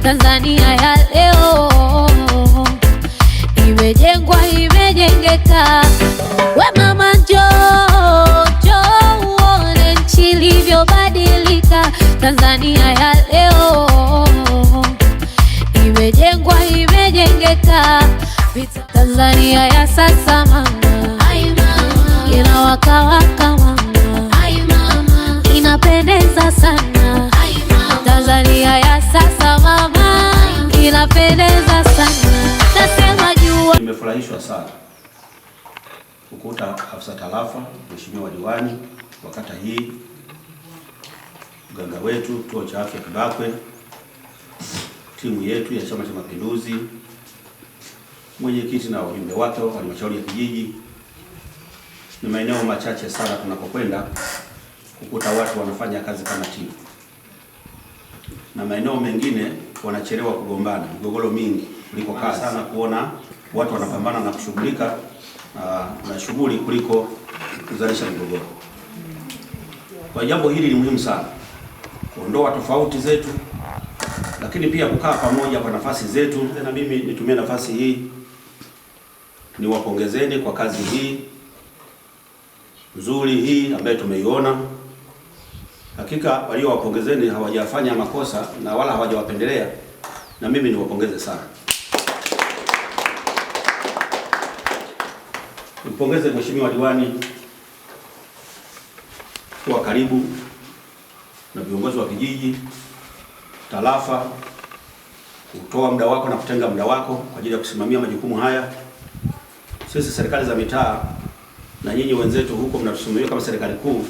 Tanzania ya leo imejengwa, imejengeka. We mama njoo, njoo uone nchi ilivyobadilika. Tanzania ya leo imejengwa, imejengeka. Tanzania ya sasa mama, inawakawaka mama, inapendeza sana. Tanzania ya sasa mama, inapendeza sana. Nasema jua. Nimefurahishwa sana kukuta afisa tarafa, mheshimiwa diwani wa kata hii, mganga wetu kituo cha afya Kibakwe, timu yetu ya Chama cha Mapinduzi, mwenyekiti na wajumbe wake wa halmashauri ya kijiji. Ni maeneo machache sana tunapokwenda kukuta watu wanafanya kazi kama timu, na maeneo mengine wanachelewa kugombana, migogoro mingi kuliko kazi sana, kuona watu wanapambana na kushughulika na shughuli kuliko kuzalisha migogoro. Kwa jambo hili ni muhimu sana kuondoa tofauti zetu, lakini pia kukaa pamoja kwa nafasi zetu. Na mimi nitumie nafasi hii niwapongezeni kwa kazi hii nzuri hii ambayo tumeiona. Hakika waliowapongezeni hawajafanya makosa na wala hawajawapendelea, na mimi niwapongeze sana. Nimpongeze mheshimiwa diwani kwa karibu na viongozi wa kijiji, tarafa, kutoa muda wako na kutenga muda wako kwa ajili ya kusimamia majukumu haya. Sisi serikali za mitaa na nyinyi wenzetu huko mnatusimamia kama serikali kuu,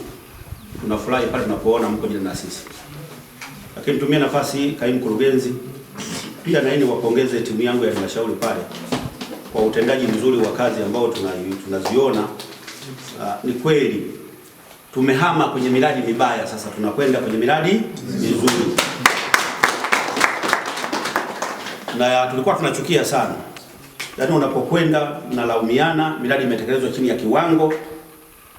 tunafurahi pale tunapoona mko jirani na sisi. Lakini tumia nafasi hii, kaimu mkurugenzi, pia na yeye wapongeze timu yangu ya halmashauri pale kwa utendaji mzuri wa kazi ambao tunaziona. Ni kweli tumehama kwenye miradi mibaya, sasa tunakwenda kwenye miradi mizuri. Na tulikuwa tunachukia sana, yaani unapokwenda mnalaumiana, miradi imetekelezwa chini ya kiwango.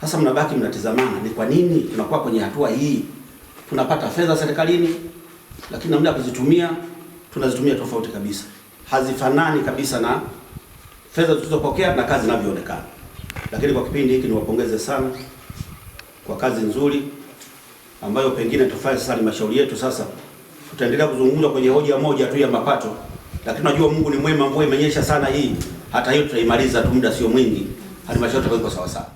Sasa mnabaki mnatizamana, ni kwa nini tunakuwa kwenye hatua hii? Tunapata fedha serikalini, lakini namna ya kuzitumia tunazitumia tofauti kabisa, hazifanani kabisa na fedha tulizopokea na kazi inavyoonekana. Lakini kwa kipindi hiki niwapongeze sana kwa kazi nzuri ambayo pengine tufanye sasa. Halmashauri yetu sasa tutaendelea kuzungumza kwenye hoja moja tu ya mapato, lakini najua Mungu ni mwema, mvua imenyesha sana hii, hata hiyo tutaimaliza tu, muda sio mwingi, halmashauri itakuwa sawa sawa.